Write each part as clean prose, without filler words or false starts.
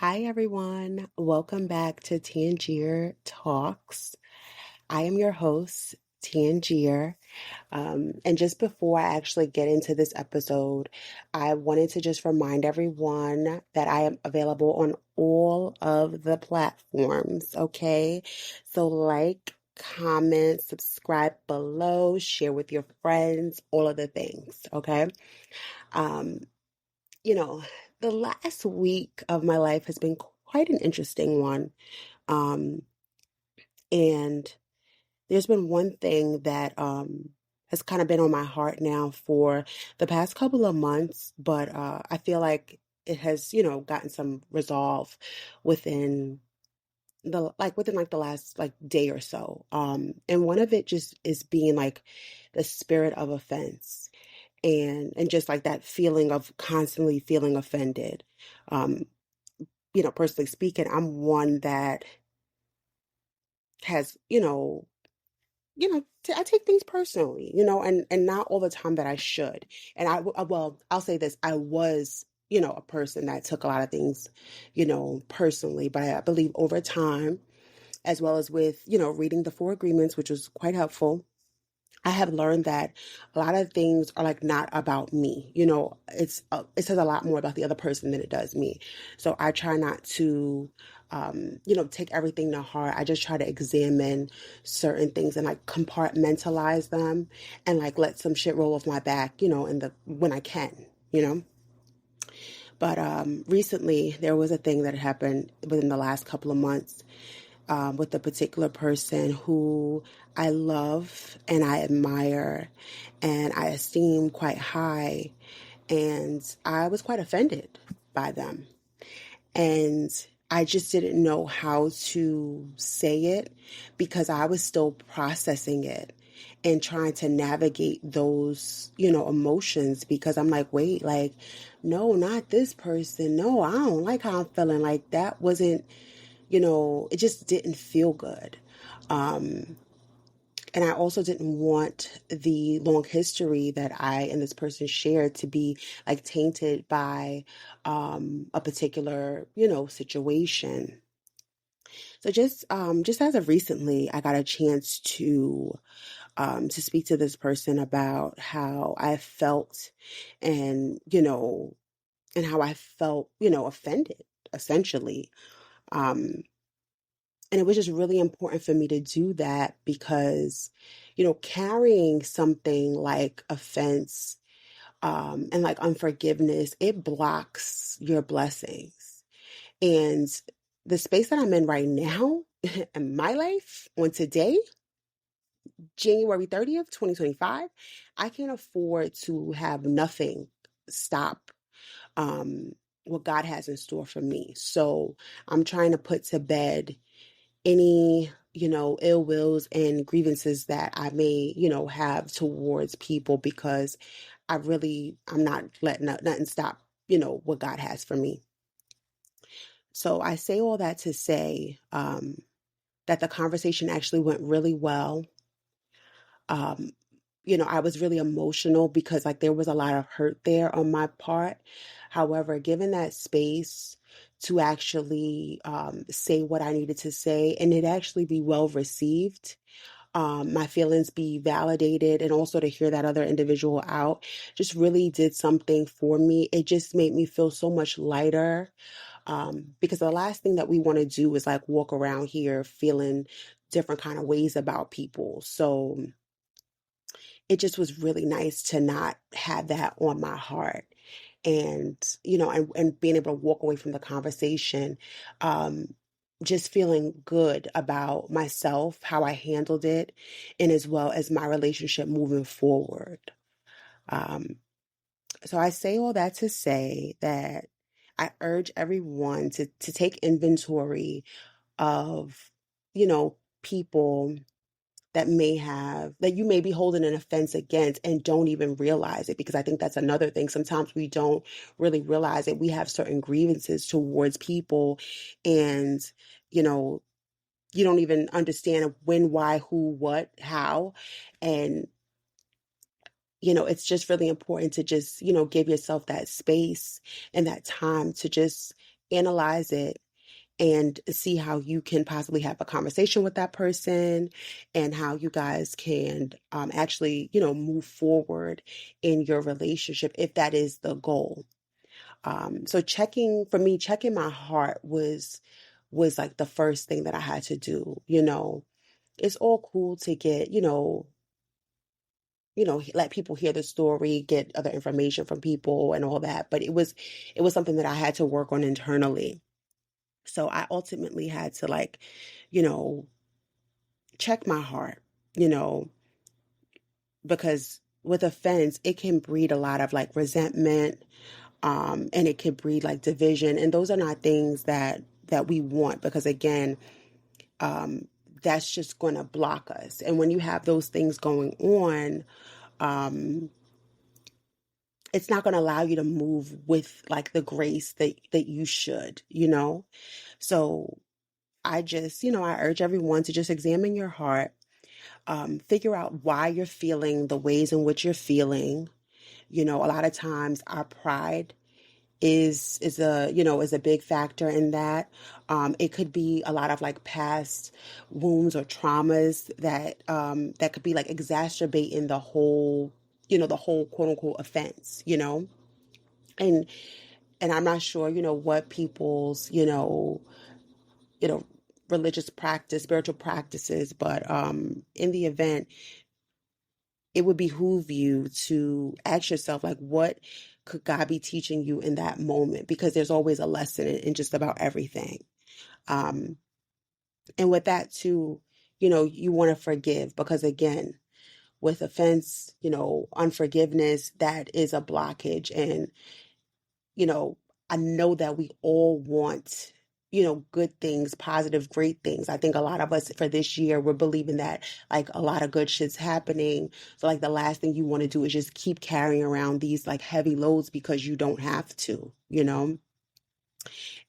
Hi, everyone. Welcome back to Tangier Talks. I am your host, Tangier. And just before I actually get into this episode, I wanted to just remind everyone that I am available on all of the platforms, okay? So, comment, subscribe below, share with your friends, all of the things, okay? Um, you know, the last week of my life has been quite an interesting one. Um, and there's been one thing that has kind of been on my heart now for the past couple of months, but I feel like it has, gotten some resolve within the last day or so. And one of it just is being like the spirit of offense and just like that feeling of constantly feeling offended. Um, personally speaking, I'm one that has, I take things personally, and not all the time that I should. And well, I'll say this, I was, a person that took a lot of things, personally, but I believe over time, as well as with, reading the Four Agreements, which was quite helpful. I have learned that a lot of things are like not about me. It says a lot more about the other person than it does me. So I try not to, take everything to heart. I just try to examine certain things and like compartmentalize them and like let some shit roll off my back, in the when I can, you know. But recently there was a thing that happened within the last couple of months with a particular person who I love and I admire and I esteem quite high. And I was quite offended by them. And I just didn't know how to say it because I was still processing it and trying to navigate those, emotions because I'm like, wait, like, no, not this person. No, I don't like how I'm feeling. Like, that wasn't, it just didn't feel good. Um, and I also didn't want the long history that I and this person shared to be like tainted by a particular, situation. So just as of recently, I got a chance to speak to this person about how I felt and, and how I felt, offended essentially. Um, And it was just really important for me to do that because, carrying something like offense, and like unforgiveness, it blocks your blessings. And the space that I'm in right now in my life on today, January 30th, 2025, I can't afford to have nothing stop um, what God has in store for me. So I'm trying to put to bed any, ill wills and grievances that I may, have towards people because I'm not letting nothing stop, what God has for me. So I say all that to say that the conversation actually went really well. Um, I was really emotional because like there was a lot of hurt there on my part. However, given that space to actually say what I needed to say and it actually be well received, my feelings be validated, and also to hear that other individual out just really did something for me. It just made me feel so much lighter. Because the last thing that we want to do is like walk around here feeling different kind of ways about people. So it just was really nice to not have that on my heart. And, and being able to walk away from the conversation, um, just feeling good about myself, how I handled it, and as well as my relationship moving forward. Um, so I say all that to say that I urge everyone to take inventory of, people that you may be holding an offense against and don't even realize it, because I think that's another thing. Sometimes we don't really realize it. We have certain grievances towards people, and you know you don't even understand when, why, who, what, how. And it's just really important to just give yourself that space and that time to just analyze it and see how you can possibly have a conversation with that person and how you guys can actually, move forward in your relationship if that is the goal. So checking my heart was like the first thing that I had to do. It's all cool to get, let people hear the story, get other information from people and all that, but it was something that I had to work on internally. So I ultimately had to, like, you know, check my heart, you know, because with offense, it can breed a lot of like resentment, and it could breed like division. And those are not things that we want, because again, um, that's just going to block us. And when you have those things going on, um, it's not going to allow you to move with like the grace that you should. So I just, I urge everyone to just examine your heart, figure out why you're feeling the ways in which you're feeling. A lot of times our pride is a big factor in that. It could be a lot of like past wounds or traumas that could be like exacerbating the whole quote unquote offense. And I'm not sure, what people's, you know, religious practice, spiritual practices, but in the event, it would behoove you to ask yourself, like, what could God be teaching you in that moment? Because there's always a lesson in just about everything. Um, and with that too, you want to forgive, because again, with offense, unforgiveness, that is a blockage. And you know, I know that we all want, good things, positive, great things. I think a lot of us for this year, we're believing that like a lot of good shit's happening. So like the last thing you want to do is just keep carrying around these like heavy loads because you don't have to.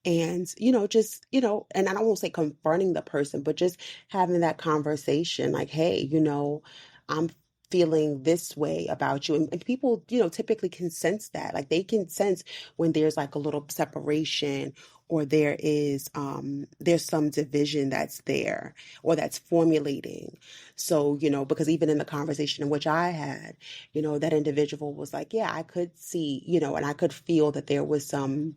And, just, and I won't say confronting the person, but just having that conversation like, hey, I'm feeling this way about you. And people, typically can sense that. Like they can sense when there's like a little separation, or there's some division that's there or that's formulating. So, because even in the conversation in which I had, that individual was like, yeah, I could see, and I could feel that there was some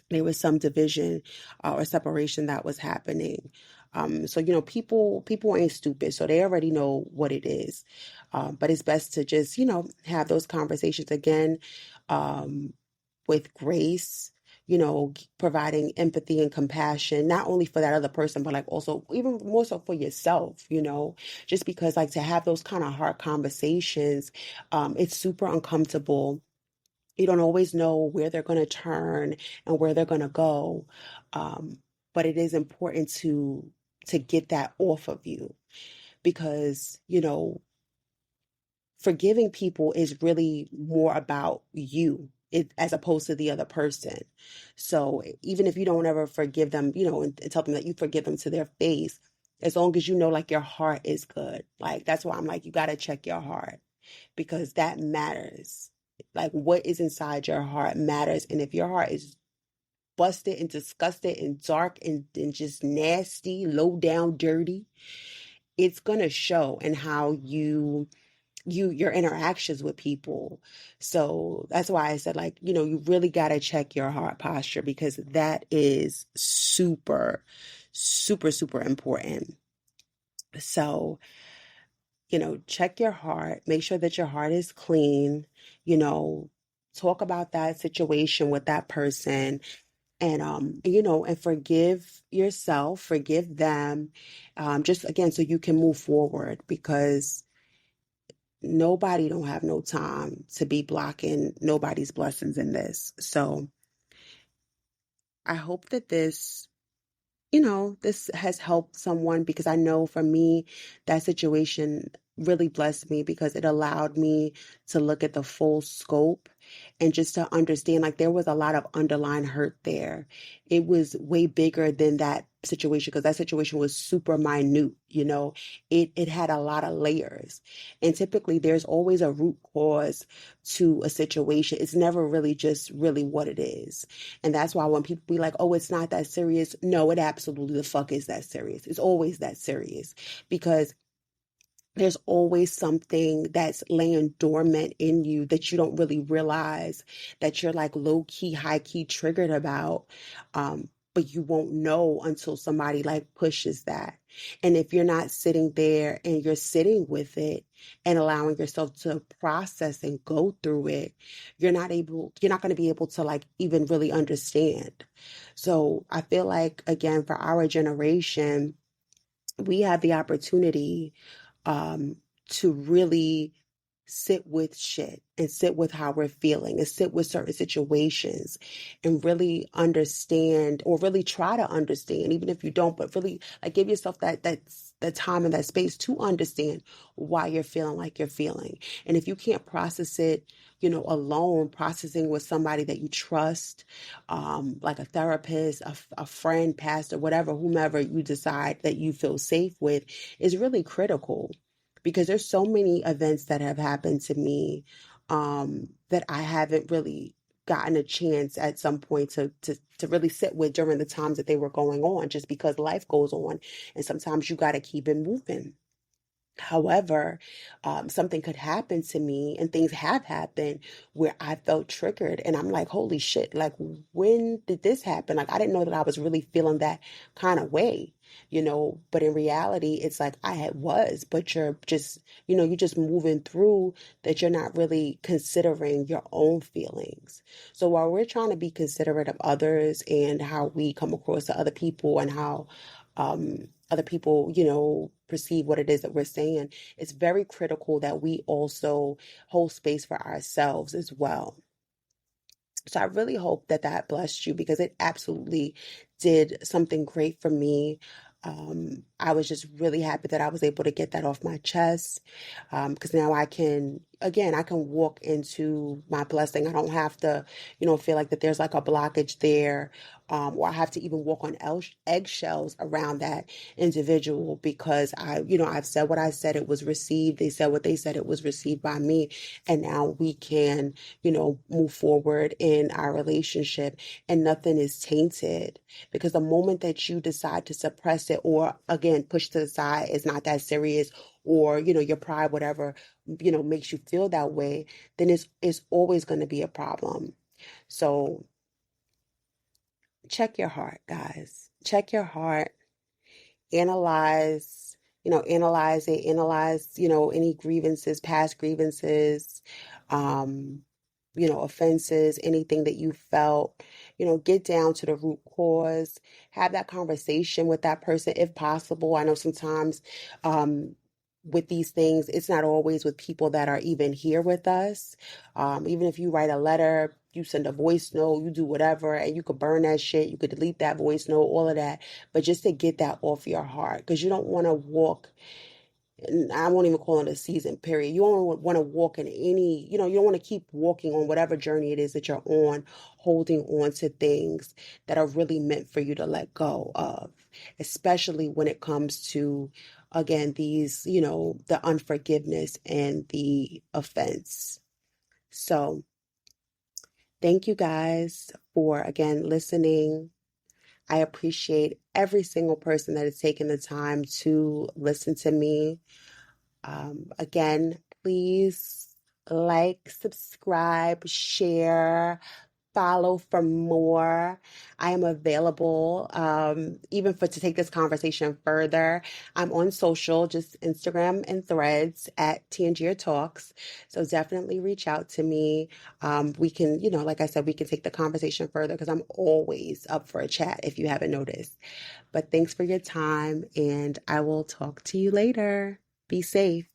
division, or separation that was happening. So people ain't stupid, so they already know what it is. But it's best to just have those conversations again, um, with grace. Providing empathy and compassion, not only for that other person, but like also even more so for yourself. Just because like to have those kind of hard conversations, it's super uncomfortable. You don't always know where they're going to turn and where they're going to go. Um, but it is important to get that off of you, because, forgiving people is really more about you, as opposed to the other person. So even if you don't ever forgive them, and tell them that you forgive them to their face, as long as you know like your heart is good. Like that's why I'm like, you got to check your heart, because that matters. Like what is inside your heart matters. And if your heart is busted and disgusted and dark and just nasty, low down, dirty, it's gonna show in how your interactions with people. So that's why I said, like, you really gotta check your heart posture, because that is super, super, super important. So check your heart, make sure that your heart is clean, you know, talk about that situation with that person, and forgive yourself, forgive them, just again, so you can move forward, because nobody don't have no time to be blocking nobody's blessings in this. So I hope that this has helped someone, because I know for me, that situation really blessed me because it allowed me to look at the full scope and just to understand like there was a lot of underlying hurt there. It was way bigger than that situation because that situation was super minute, you know. It had a lot of layers. And typically there's always a root cause to a situation. It's never really just really what it is. And that's why when people be like, "Oh, it's not that serious." No, it absolutely the fuck is that serious. It's always that serious because there's always something that's laying dormant in you that you don't really realize that you're like low key, high key triggered about. But you won't know until somebody like pushes that. And if you're not sitting there and you're sitting with it and allowing yourself to process and go through it, you're not going to be able to like even really understand. So I feel like, again, for our generation, we have the opportunity um, to really sit with shit and sit with how we're feeling and sit with certain situations and really understand or really try to understand, even if you don't, but really like give yourself that time and that space to understand why you're feeling like you're feeling. And if you can't process it, you know, alone, processing with somebody that you trust, like a therapist, a friend, pastor, whatever, whomever you decide that you feel safe with is really critical because there's so many events that have happened to me that I haven't really gotten a chance at some point to really sit with during the times that they were going on, just because life goes on and sometimes you got to keep it moving. However, something could happen to me, and things have happened where I felt triggered, and I'm like, holy shit, like, when did this happen? Like, I didn't know that I was really feeling that kind of way, you know, but in reality, it's like I had was, but you're just, you know, you're just moving through that you're not really considering your own feelings. So while we're trying to be considerate of others and how we come across to other people and how, other people, you know, perceive what it is that we're saying, it's very critical that we also hold space for ourselves as well. So I really hope that that blessed you because it absolutely did something great for me. I was just really happy that I was able to get that off my chest because now I can, again, I can walk into my blessing. I don't have to, you know, feel like that there's like a blockage there or I have to even walk on eggshells around that individual because I, you know, I've said what I said, it was received. They said what they said, it was received by me. And now we can, you know, move forward in our relationship and nothing is tainted because the moment that you decide to suppress it or again push to the side, it's not that serious, or you know your pride, whatever, you know, makes you feel that way, then it's always going to be a problem. So check your heart, guys. Check your heart. Analyze, you know, analyze it. Analyze, you know, any grievances, past grievances, um, you know, offenses, anything that you felt, you know, get down to the root cause, have that conversation with that person if possible. I know sometimes with these things, it's not always with people that are even here with us. Even if you write a letter, you send a voice note, you do whatever, and you could burn that shit, you could delete that voice note, all of that, but just to get that off your heart because you don't want to walk, and I won't even call it a season period. You don't want to walk in any, you know, you don't want to keep walking on whatever journey it is that you're on, holding on to things that are really meant for you to let go of, especially when it comes to, again, these, you know, the unforgiveness and the offense. So thank you guys for, again, listening. I appreciate every single person that has taken the time to listen to me. Again, please like, subscribe, share, follow for more. I am available even for to take this conversation further. I'm on social, just Instagram and Threads at Tangier Talks. So definitely reach out to me. We can, you know, like I said, we can take the conversation further because I'm always up for a chat if you haven't noticed. But thanks for your time, and I will talk to you later. Be safe.